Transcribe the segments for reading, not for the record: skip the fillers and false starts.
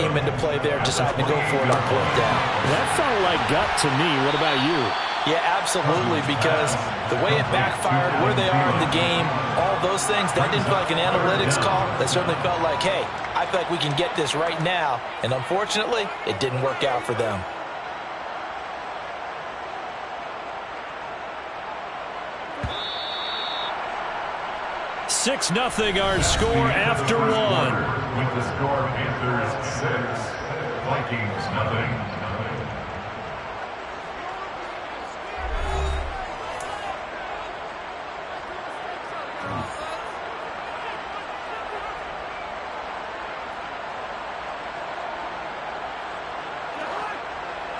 came into play there, deciding to go for it on fourth down. That felt like gut to me. What about you? Yeah, absolutely, because the way it backfired, where they are in the game, all those things, that didn't feel like an analytics call. That certainly felt like, hey, I feel like we can get this right now. And unfortunately, it didn't work out for them. Six nothing our score after one. With the score, Panthers 6, Vikings nothing.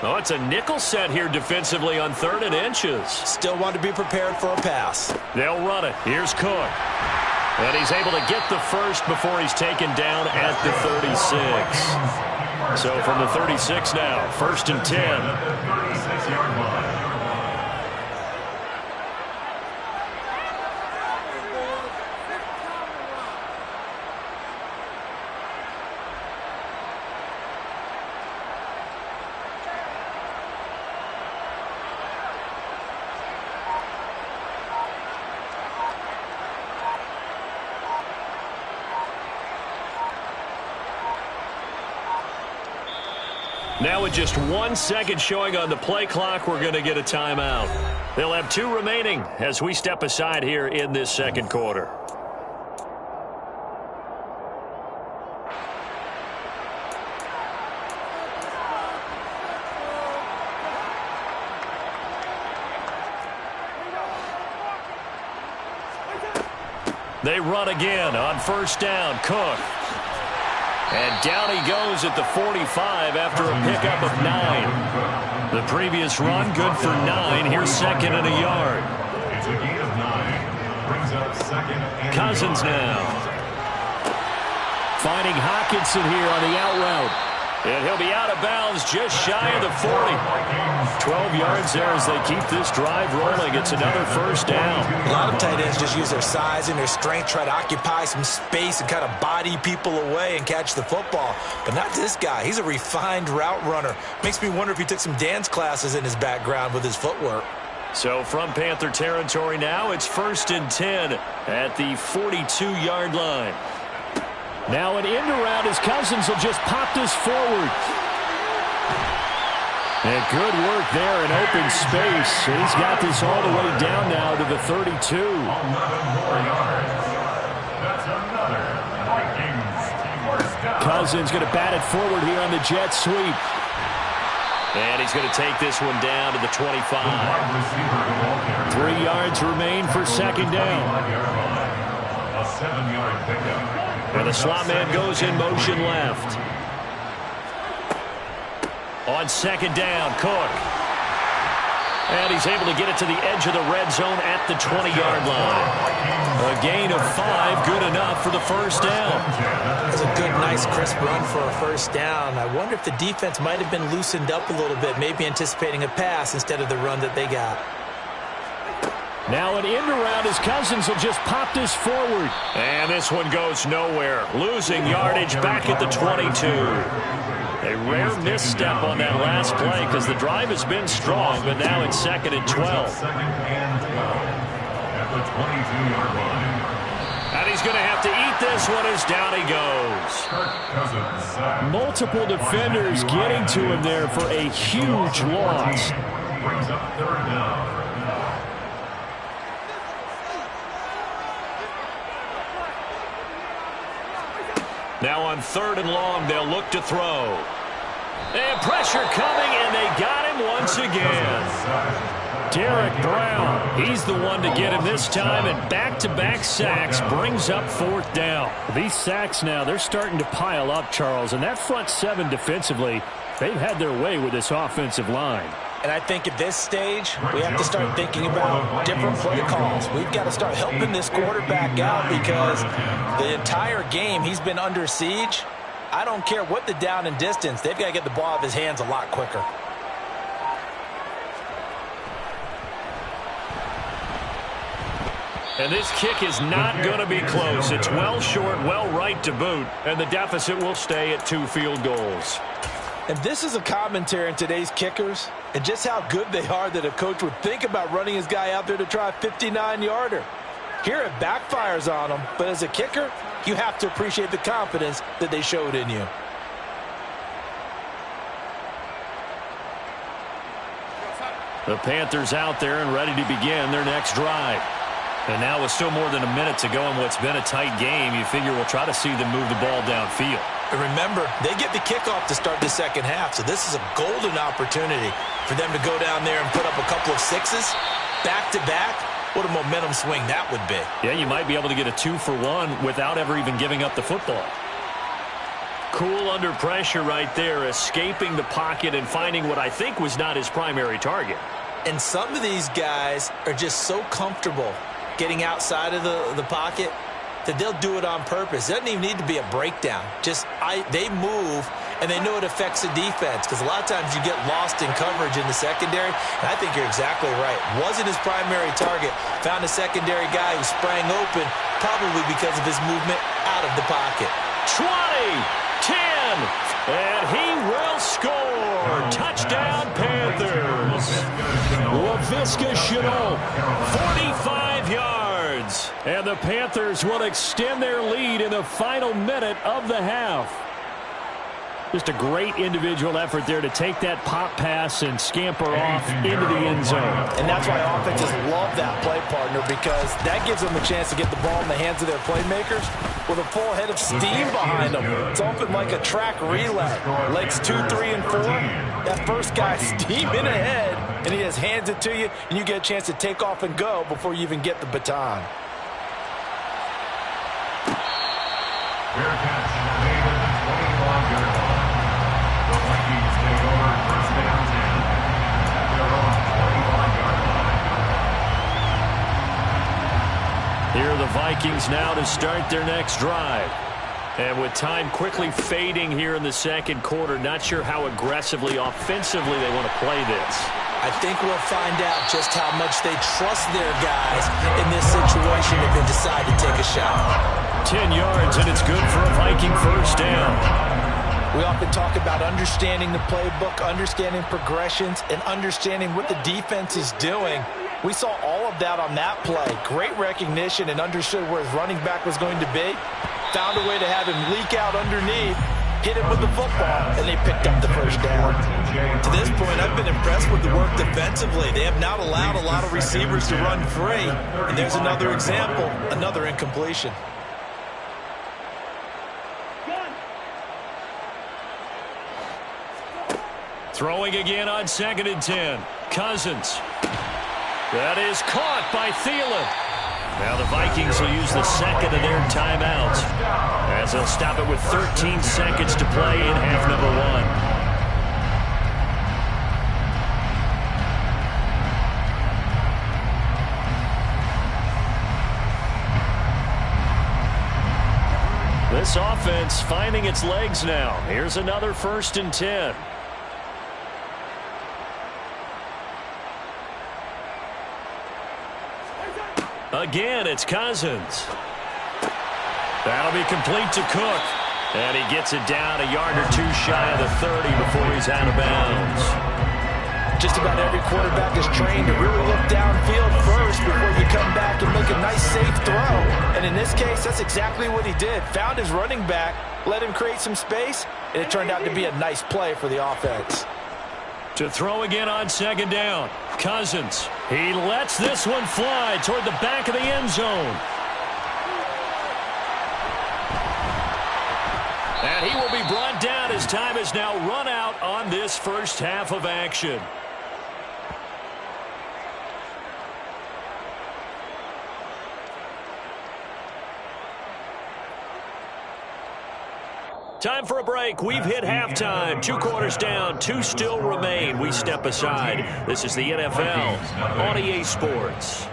Oh, it's a nickel set here defensively on 3rd and inches. Still want to be prepared for a pass. They'll run it. Here's Cook. And he's able to get the first before he's taken down at the 36. So from the 36 now, 1st and 10. 36-yard line. Now with just 1 second showing on the play clock, we're going to get a timeout. They'll have 2 remaining as we step aside here in this second quarter. They run again on 1st down. Cook. And down he goes at the 45 after a pickup of 9. The previous run, good for 9. Here's 2nd and a yard. It's a gain of 9. Brings up 2nd and Cousins now. Finding Hockenson here on the out route. And he'll be out of bounds just shy of the 40. 12 yards there as they keep this drive rolling. It's another 1st down. A lot of tight ends just use their size and their strength, try to occupy some space and kind of body people away and catch the football. But not this guy. He's a refined route runner. Makes me wonder if he took some dance classes in his background with his footwork. So from Panther territory now, it's 1st and 10 at the 42-yard line. Now an end around as Cousins will just pop this forward. And good work there in open space. He's got this all the way down now to the 32. 11 more yards. That's another Vikings first down. Cousins going to bat it forward here on the jet sweep. And he's going to take this one down to the 25. 3 yards remain for 2nd down. A 7-yard pickup. And the slot man goes in motion left. On 2nd down, Cook. And he's able to get it to the edge of the red zone at the 20-yard line. A gain of 5, good enough for the 1st down. That's a good, nice, crisp run for a 1st down. I wonder if the defense might have been loosened up a little bit, maybe anticipating a pass instead of the run that they got. Now an end around as Cousins will just pop this forward. And this one goes nowhere. Losing yardage back at the 22. A rare misstep on that last play because the drive has been strong, but now it's 2nd and 12. 2nd and 12 at the 22-yard line. And he's going to have to eat this one as down he goes. Cousins. Multiple defenders getting to him there for a huge loss. Brings up 3rd down. Now on 3rd and long, they'll look to throw. And pressure coming, and they got him once again. Derek Brown, he's the one to get him this time, and back-to-back sacks brings up 4th down. These sacks now, they're starting to pile up, Charles, and that front 7 defensively, they've had their way with this offensive line. And I think at this stage, we have to start thinking about different play calls. We've got to start helping this quarterback out because the entire game he's been under siege. I don't care what the down and distance. They've got to get the ball out of his hands a lot quicker. And this kick is not going to be close. It's well short, well right to boot, and the deficit will stay at 2 field goals. And this is a commentary on today's kickers and just how good they are that a coach would think about running his guy out there to try a 59-yarder. Here it backfires on him, but as a kicker, you have to appreciate the confidence that they showed in you. The Panthers out there and ready to begin their next drive. And now with still more than a minute to go in what's been a tight game, you figure we'll try to see them move the ball downfield. And remember, they get the kickoff to start the second half, so this is a golden opportunity for them to go down there and put up a couple of sixes back-to-back. What a momentum swing that would be. Yeah, you might be able to get a 2-for-1 without ever even giving up the football. Cool under pressure right there, escaping the pocket and finding what I think was not his primary target. And some of these guys are just so comfortable getting outside of the pocket that they'll do it on purpose. It doesn't even need to be a breakdown. They move, and they know it affects the defense because a lot of times you get lost in coverage in the secondary, and I think you're exactly right. Wasn't his primary target. Found a secondary guy who sprang open, probably because of his movement out of the pocket. 20, 10, and he will score. Touchdown, Panthers. Laviska Shenault, 45 yards. And the Panthers will extend their lead in the final minute of the half. Just a great individual effort there to take that pop pass and scamper off into the end zone. And that's why offenses love that play, partner, because that gives them a chance to get the ball in the hands of their playmakers with a full head of steam behind them. It's often like a track relay. Legs 2, 3, and 4. That first guy steaming ahead, and he just hands it to you, and you get a chance to take off and go before you even get the baton. Fair catch made at the 25-yard line. The Vikings take over first down 10 at their own 25-yard line. Here are the Vikings now to start their next drive. And with time quickly fading here in the second quarter, not sure how aggressively, offensively they want to play this. I think we'll find out just how much they trust their guys in this situation if they decide to take a shot. 10 yards, and it's good for a Viking first down. We often talk about understanding the playbook, understanding progressions, and understanding what the defense is doing. We saw all of that on that play. Great recognition and understood where his running back was going to be. Found a way to have him leak out underneath, hit him with the football, and they picked up the first down. To this point, I've been impressed with the work defensively. They have not allowed a lot of receivers to run free. And there's another example, another incompletion. Throwing again on 2nd and 10. Cousins. That is caught by Thielen. Now the Vikings will use the second of their timeouts as they'll stop it with 13 seconds to play in half number 1. This offense finding its legs now. Here's another 1st and 10. Again, it's Cousins. That'll be complete to Cook. And he gets it down a yard or two shy of the 30 before he's out of bounds. Just about every quarterback is trained to really look downfield first before you come back and make a nice, safe throw. And in this case, that's exactly what he did. Found his running back, let him create some space, and it turned out to be a nice play for the offense. To throw again on 2nd down. Cousins. He lets this one fly toward the back of the end zone. And he will be brought down as time is now run out on this first half of action. Time for a break. We've hit halftime. 2 quarters down. 2 still remain. We step aside. This is the NFL on EA Sports.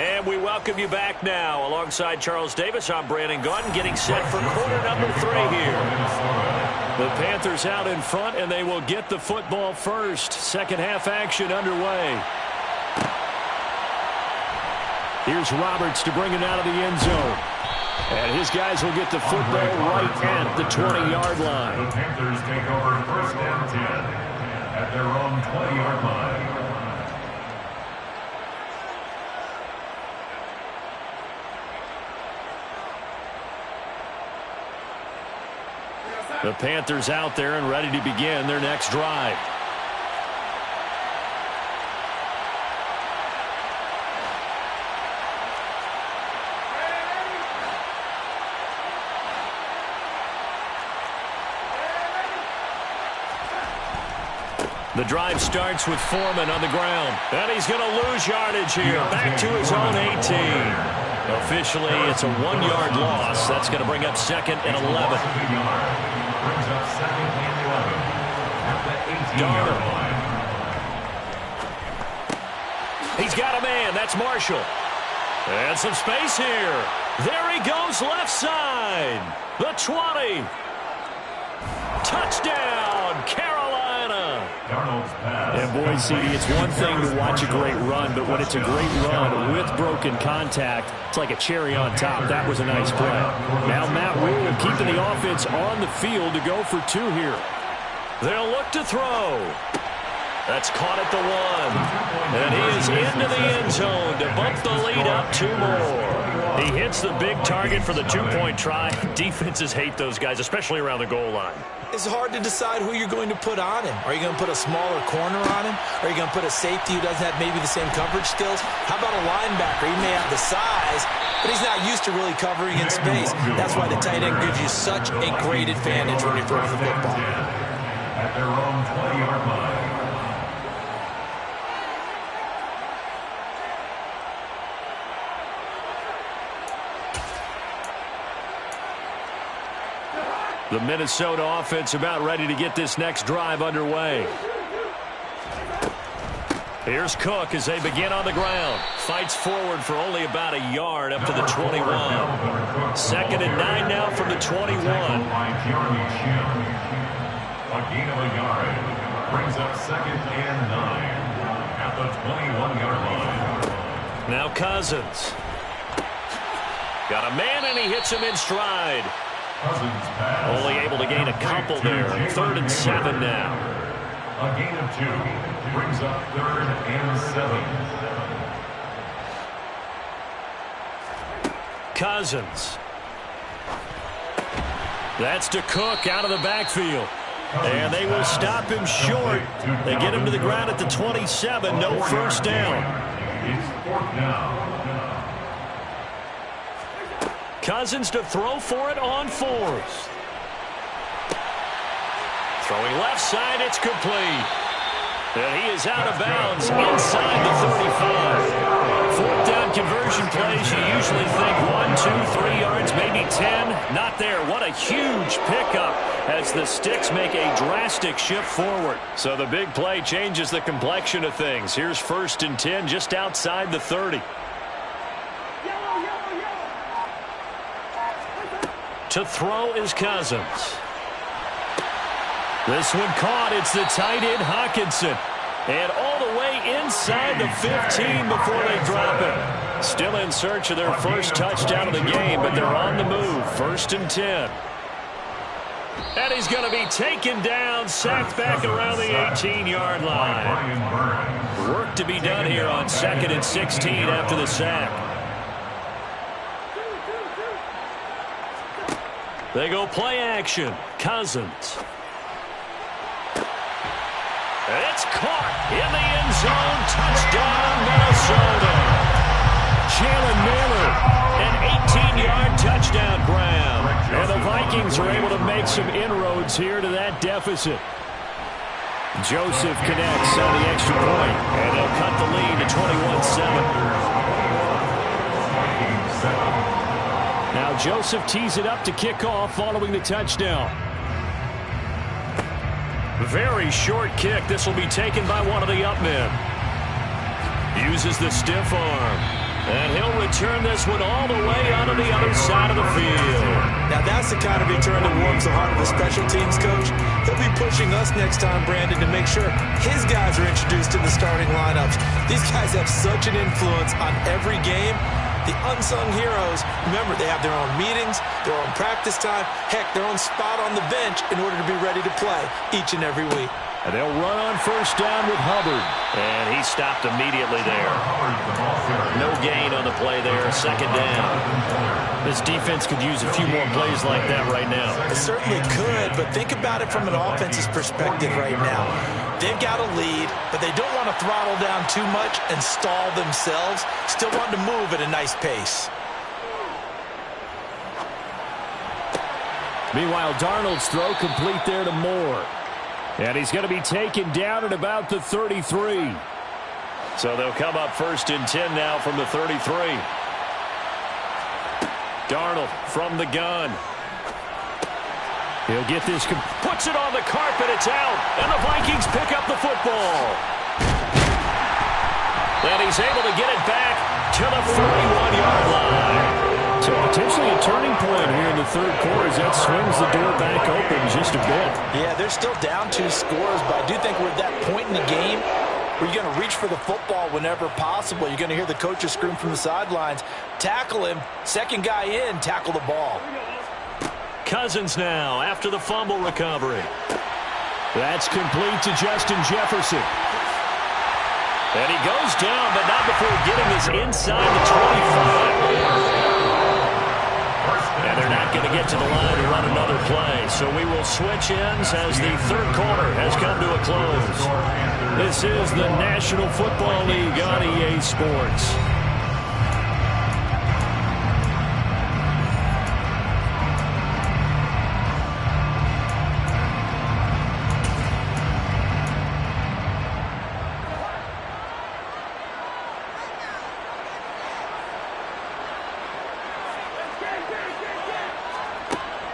And we welcome you back now. Alongside Charles Davis, I'm Brandon Gaudin, getting set for quarter number 3 here. The Panthers out in front, and they will get the football first. Second half action underway. Here's Roberts to bring it out of the end zone. And his guys will get the football right at the 20-yard line. The Panthers take over first and 10 at their own 20-yard line. The Panthers out there and ready to begin their next drive. The drive starts with Foreman on the ground. And he's going to lose yardage here. Back to his own 18. Officially, it's a 1-yard loss. That's going to bring up second and 11. Brings up second and 11 at the 18-yard line. He's got a man. That's Marshall. And some space here. There he goes left side. The 20. Touchdown, Carolina. And boy, CD, it's one thing to watch a great run, but when it's a great run with broken contact, it's like a cherry on top. That was a nice play. Now Matt Rhule keeping the offense on the field to go for 2 here. They'll look to throw. That's caught at the 1. And he is into the end zone to bump the lead up 2 more. He hits the big target for the 2-point try. Defenses hate those guys, especially around the goal line. It's hard to decide who you're going to put on him. Are you going to put a smaller corner on him? Are you going to put a safety who doesn't have maybe the same coverage skills? How about a linebacker? He may have the size, but he's not used to really covering in space. That's why the tight end gives you such a great advantage when you're throwing the football. At their own 20-yard line. The Minnesota offense about ready to get this next drive underway. Here's Cook as they begin on the ground. Fights forward for only about a yard up to the 21. Second and 9 now from the 21. A gain of a yard brings up second and 9 at the 21-yard line. Now Cousins. Got a man and he hits him in stride. Only able to gain a couple there. 3rd and 7 now. A gain of 2 brings up 3rd and 7. Cousins. That's to Cook out of the backfield. And they will stop him short. They get him to the ground at the 27. No first down. It's 4th down. Cousins to throw for it on 4th. Throwing left side, it's complete. And he is out of bounds inside the 35. 4th down conversion plays, you usually think 1, 2, 3 yards, maybe 10. Not there. What a huge pickup as the Sticks make a drastic shift forward. So the big play changes the complexion of things. Here's 1st and 10 just outside the 30. To throw is Cousins. This one caught. It's the tight end, Hockenson. And all the way inside the 15 before they drop it. Still in search of their first touchdown of the game, but they're on the move. 1st and 10. And he's going to be taken down, sacked back around the 18-yard line. Work to be done here on 2nd and 16 after the sack. They go play action. Cousins. It's caught in the end zone. Touchdown, Minnesota. Jalen Nailor, an 18-yard touchdown grab. And the Vikings are able to make some inroads here to that deficit. Joseph connects on the extra point, and they'll cut the lead to 21-7. Now Joseph tees it up to kick off following the touchdown. Very short kick. This will be taken by one of the up men. Uses the stiff arm. And he'll return this one all the way onto the other side of the field. Now that's the kind of return that warms the heart of a special teams coach. He'll be pushing us next time, Brandon, to make sure his guys are introduced to the starting lineups. These guys have such an influence on every game. The unsung heroes, remember, they have their own meetings, their own practice time, heck, their own spot on the bench in order to be ready to play each and every week. And they'll run on first down with Hubbard. And he stopped immediately there. No gain on the play there, second down. This defense could use a few more plays like that right now. It certainly could, but think about it from an offense's perspective right now. They've got a lead, but they don't want to throttle down too much and stall themselves. Still want to move at a nice pace. Meanwhile, Darnold's throw complete there to Moore. And he's going to be taken down at about the 33. So they'll come up 1st and 10 now from the 33. Darnold from the gun. He'll get this, puts it on the carpet, it's out, and the Vikings pick up the football. And he's able to get it back to the 41-yard line. So potentially a turning point here in the third quarter as that swings the door back open just a bit. Yeah, they're still down 2 scores, but I do think we're at that point in the game where you're going to reach for the football whenever possible. You're going to hear the coaches scream from the sidelines, tackle him, second guy in, tackle the ball. Cousins now after the fumble recovery. That's complete to Justin Jefferson. And he goes down, but not before getting his inside the 25. And they're not going to get to the line to run another play. So we will switch ends as the third quarter has come to a close. This is the National Football League on EA Sports.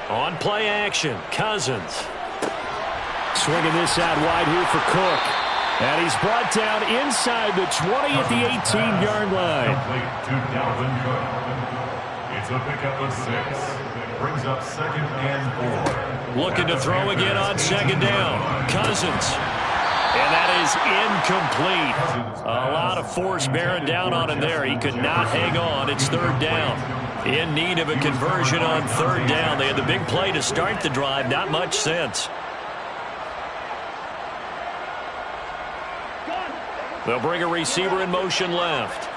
On play action, Cousins. Swinging this out wide here for Cook. And he's brought down inside the 20 at the 18-yard line. To Dalvin Cook. It's a pickup of 6. Brings up 2nd and 4. Looking to throw again on 2nd down. Cousins. And that is incomplete. A lot of force bearing down on him there. He could not hang on. It's 3rd down. In need of a conversion on 3rd down. They had the big play to start the drive. Not much sense. They'll bring a receiver in motion left.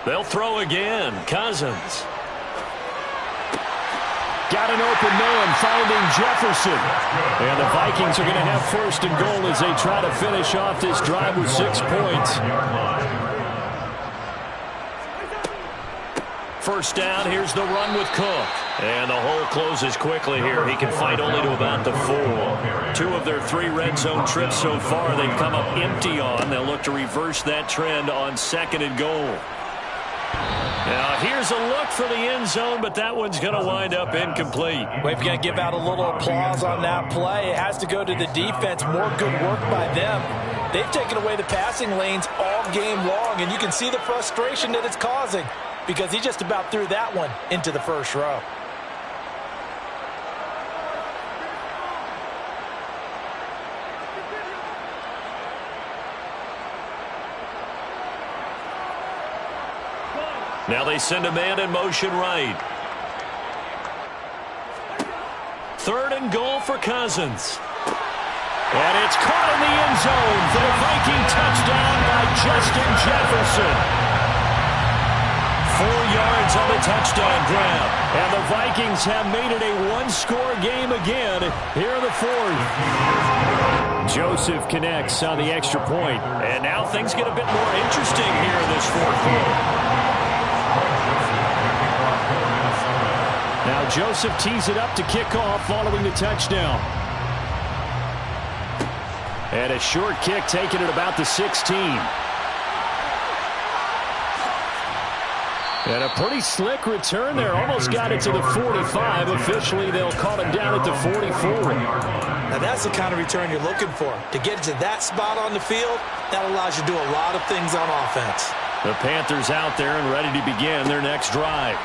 They'll throw again. Cousins. Got an open man finding Jefferson. And the Vikings are going to have 1st and goal as they try to finish off this drive with 6 points. 1st down, here's the run with Cook. And the hole closes quickly here. He can fight only to about the 4. 2 of their 3 red zone trips so far they've come up empty on. They'll look to reverse that trend on 2nd and goal. Now here's a look for the end zone, but that one's going to wind up incomplete. We've got to give out a little applause on that play. It has to go to the defense. More good work by them. They've taken away the passing lanes all game long, and you can see the frustration that it's causing, because he just about threw that one into the first row. Now they send a man in motion right. 3rd and goal for Cousins. And it's caught in the end zone for the Viking touchdown by Justin Jefferson. 4 yards on the touchdown grab. And the Vikings have made it a 1-score game again here in the 4th. Joseph connects on the extra point. And now things get a bit more interesting here in this 4th quarter. Now Joseph tees it up to kick off following the touchdown. And a short kick taken at about the 16. And a pretty slick return there. Almost got it to the 45. Officially, they'll call him down at the 44. Now that's the kind of return you're looking for. To get to that spot on the field, that allows you to do a lot of things on offense. The Panthers out there and ready to begin their next drive.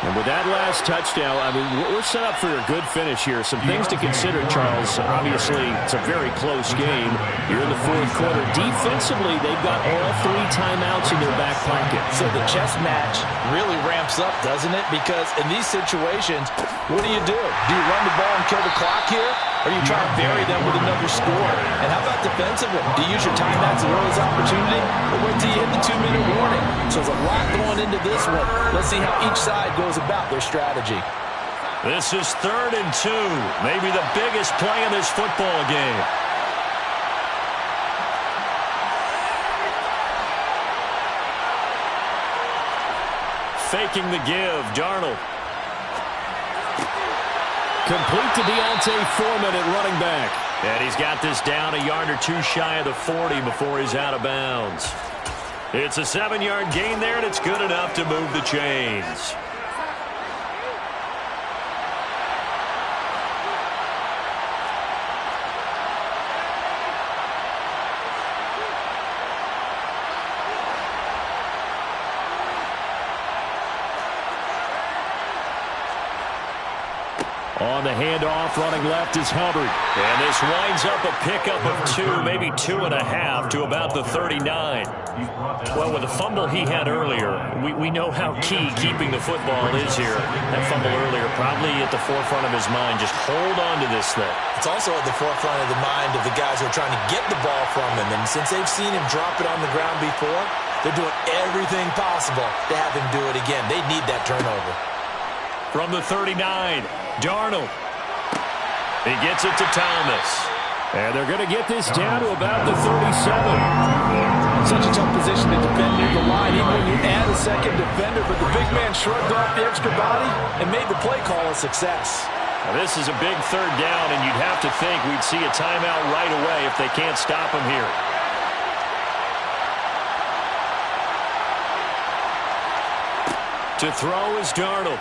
And with that last touchdown, I mean, we're set up for a good finish here. Some things to consider, Charles. Obviously, it's a very close game. You're in the fourth quarter. Defensively, they've got all 3 timeouts in their back pocket. So the chess match really ramps up, doesn't it? Because in these situations, what do? Do you run the ball and kill the clock here? Or do you try and bury them with another score? And how about defensively? Do you use your timeouts as early as opportunity? Or wait till you hit the 2-minute warning? So there's a lot going into this one. Let's see how each side goes about their strategy. This is 3rd and 2. Maybe the biggest play in this football game. Faking the give, Darnold. Complete to D'Onta Foreman at running back. And he's got this down a yard or 2 shy of the 40 before he's out of bounds. It's a 7-yard gain there, and it's good enough to move the chains. On the handoff, running left is Hubbard. And this winds up a pickup of 2, maybe 2.5 to about the 39. Well, with the fumble he had earlier, we know how key keeping the football is here. That fumble earlier probably at the forefront of his mind. Just hold on to this thing. It's also at the forefront of the mind of the guys who are trying to get the ball from him. And since they've seen him drop it on the ground before, they're doing everything possible to have him do it again. They need that turnover. From the 39, Darnold. He gets it to Thomas. And they're going to get this down to about the 37. Such a tough position to defend near the line, even when you add a second defender. But the big man shrugged off the extra body and made the play call a success. Now, this is a big 3rd down, and you'd have to think we'd see a timeout right away if they can't stop him here. To throw is Darnold.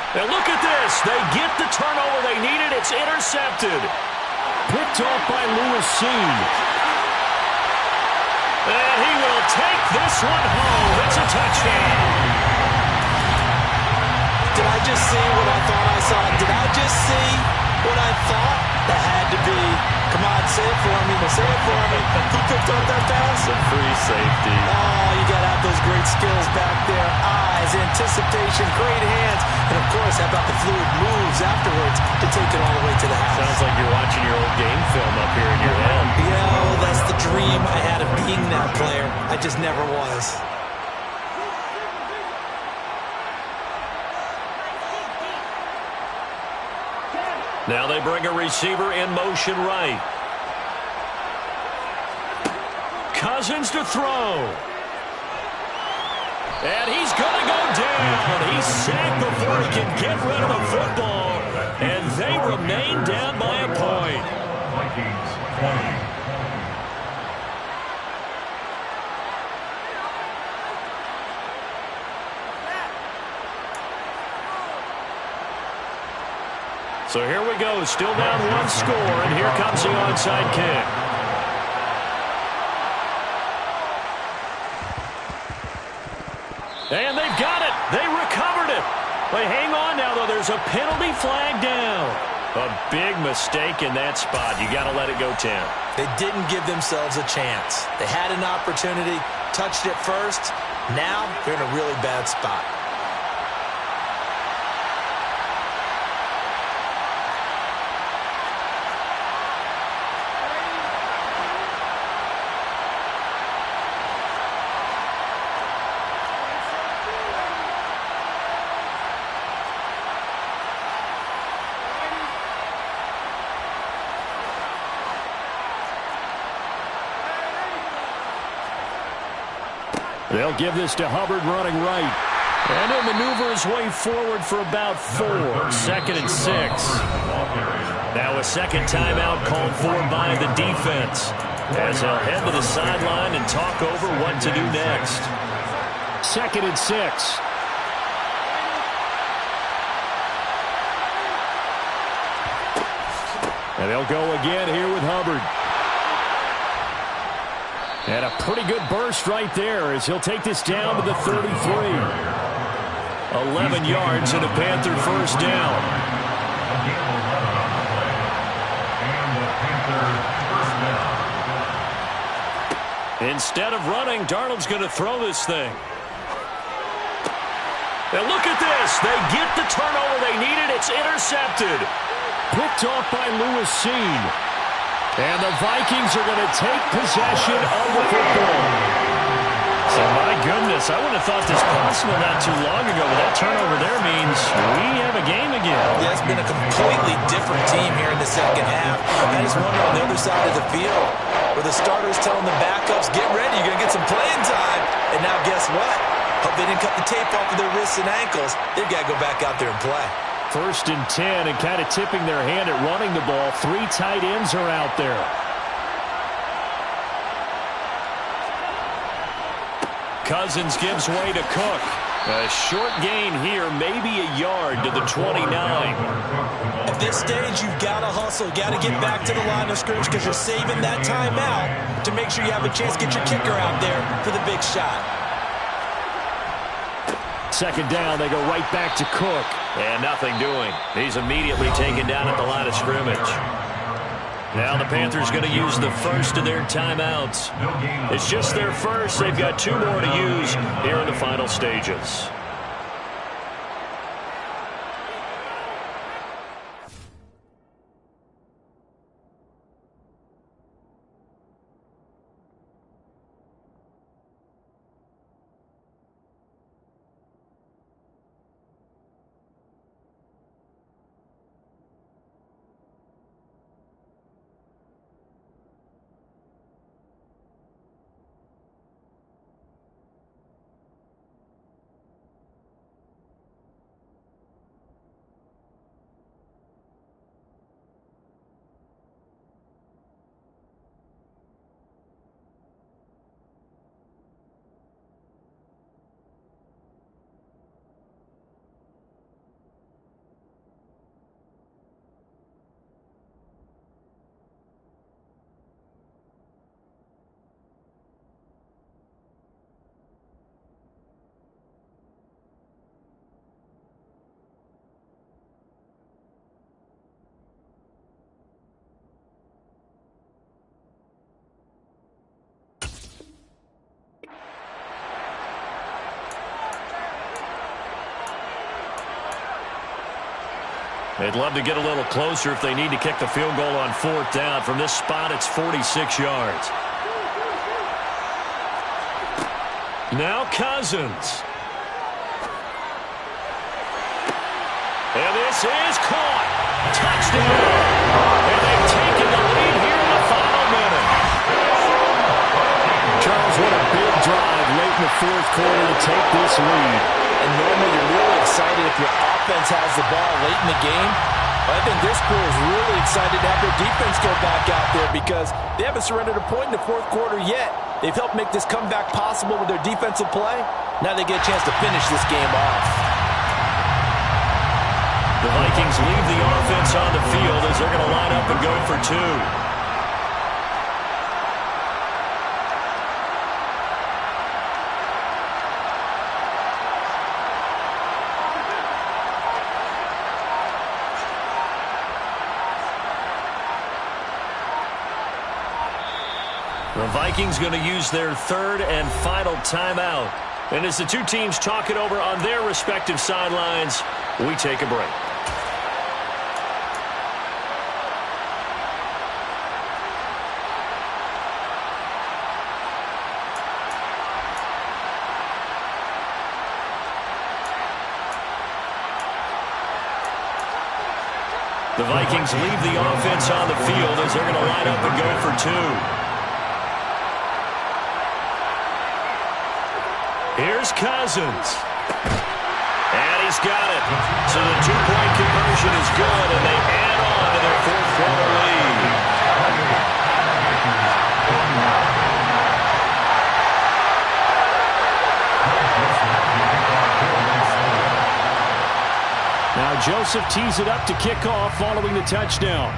And look at this. They get the turnover they needed. It's intercepted. Picked off by Lewis Cine. And he will take this one home. It's a touchdown. Did I just see what I thought I saw? Did I just see what I thought? That had to be. Come on, say it for me. Say it for me. Who picked up that pass? A free safety. Oh, you got to have those great skills back there. Eyes, anticipation, great hands. And, of course, how about the fluid moves afterwards to take it all the way to the house? Sounds like you're watching your old game film up here in your head. That's the dream I had of being that player. I just never was. Now they bring a receiver in motion right. Cousins to throw. And he's going to go down. He's sacked before he can get rid of the football. And they remain down by a point. Vikings 20. So here we go, still down 1 score, and here comes the onside kick. And they've got it. They recovered it. They hang on now, though. There's a penalty flag down. A big mistake in that spot. You got to let it go 10. They didn't give themselves a chance. They had an opportunity, touched it first. Now they're in a really bad spot. They'll give this to Hubbard running right. And he'll maneuver his way forward for about 4. 2nd and 6. Now a second timeout called for by the defense, as they'll head to the sideline and talk over what to do next. 2nd and 6. And they'll go again here with Hubbard. And a pretty good burst right there as he'll take this down to the 33. 11 yards and a Panther first down. Instead of running, Darnold's going to throw this thing. And look at this. They get the turnover they needed. It's intercepted. Picked off by Lewis Cine. And the Vikings are going to take possession of the football. So, my goodness, I wouldn't have thought this possible not too long ago, but that turnover there means we have a game again. Yeah, it's been a completely different team here in the second half. I just wonder on the other side of the field where the starters telling the backups, get ready, you're going to get some playing time. And now guess what? Hope they didn't cut the tape off of their wrists and ankles. They've got to go back out there and play. 1st and 10 and kind of tipping their hand at running the ball. 3 tight ends are out there. Cousins gives way to Cook. A short gain here, maybe a yard to the 29. At this stage, you've got to hustle. Got to get back to the line of scrimmage because you're saving that timeout to make sure you have a chance to get your kicker out there for the big shot. 2nd down, they go right back to Cook. And nothing doing. He's immediately taken down at the line of scrimmage. Now the Panthers going to use the first of their timeouts. It's just their first. They've got 2 more to use here in the final stages. They'd love to get a little closer if they need to kick the field goal on 4th down. From this spot, it's 46 yards. Now Cousins. And this is caught. Touchdown. And they've taken the lead here in the final minute. Charles, what a big drive late in the 4th quarter to take this lead. And normally you're really excited if your offense has the ball late in the game. But I think this crew is really excited to have their defense go back out there because they haven't surrendered a point in the 4th quarter yet. They've helped make this comeback possible with their defensive play. Now they get a chance to finish this game off. The Vikings leave the offense on the field as they're going to line up and go for 2. The Vikings going to use their 3rd and final timeout. And as the 2 teams talk it over on their respective sidelines, we take a break. The Vikings leave the offense on the field as they're going to line up and go for 2. Here's Cousins. And he's got it. So the 2-point conversion is good, and they add on to their 4th quarter lead. Now Joseph tees it up to kick off following the touchdown.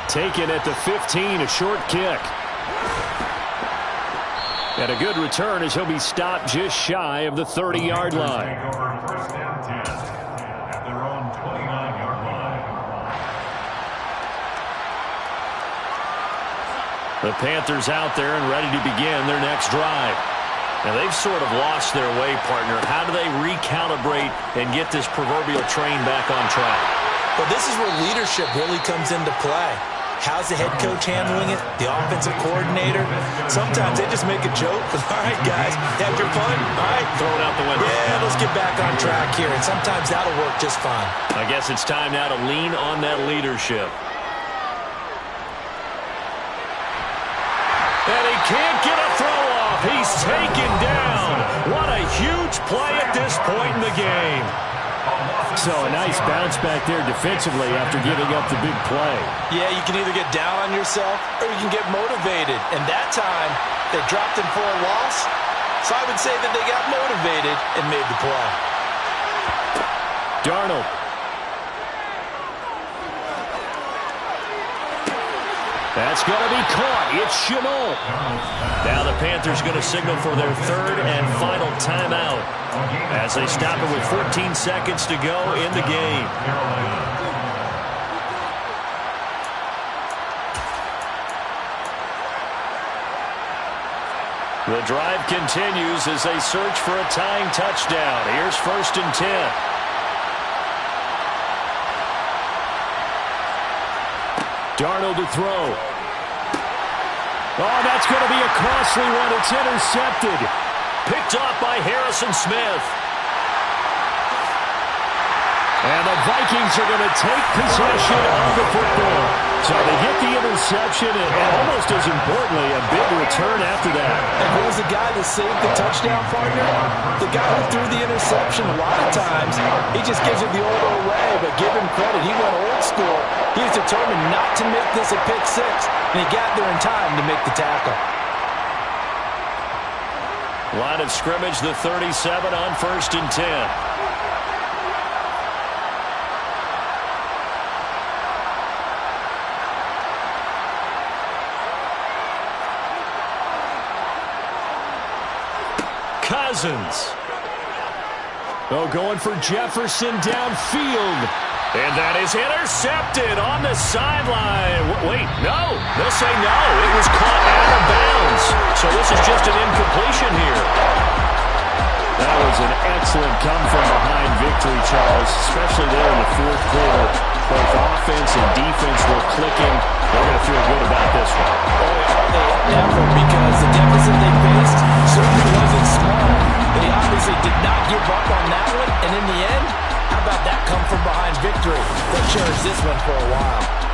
Taken at the 15, a short kick. And a good return as he'll be stopped just shy of the 30-yard line. First down 10 at their own 29-yard line. The Panthers out there and ready to begin their next drive. Now, they've sort of lost their way, partner. How do they recalibrate and get this proverbial train back on track? Well, this is where leadership really comes into play. How's the head coach handling it? The offensive coordinator? Sometimes they just make a joke. All right, guys, had your fun? All right. Throw it out the window. Yeah, let's get back on track here. And sometimes that'll work just fine. I guess it's time now to lean on that leadership. And he can't get a throw off. He's taken down. What a huge play at this point in the game. So a nice bounce back there defensively after giving up the big play. Yeah, you can either get down on yourself or you can get motivated. And that time, they dropped him for a loss. So I would say that they got motivated and made the play. Darnold. That's going to be caught. It's Shenault. Now the Panthers going to signal for their third and final timeout as they stop it with 14 seconds to go in the game. The drive continues as they search for a tying touchdown. Here's 1st and 10. Darnold to throw. Oh, that's going to be a costly one. It's intercepted. Picked off by Harrison Smith. And the Vikings are going to take possession of the football. So they get the interception and almost as importantly, a big return after that. And who was the guy that saved the touchdown, partner? The guy who threw the interception. A lot of times, he just gives it the old way, but give him credit. He went old school. He was determined not to make this a pick six, and he got there in time to make the tackle. Line of scrimmage, the 37 on 1st and 10. Cousins. Oh, going for Jefferson downfield. And that is intercepted on the sideline. Wait, no. They'll say no. It was caught out of bounds. So this is just an incompletion here. That was an excellent come-from-behind victory, Charles, especially there in the 4th quarter. Both offense and defense were clicking. They're going to feel good about this one. Never, because the deficit they faced certainly wasn't small. They obviously did not give up on that one, and in the end, how about that come-from-behind victory? They'll cherish this one for a while.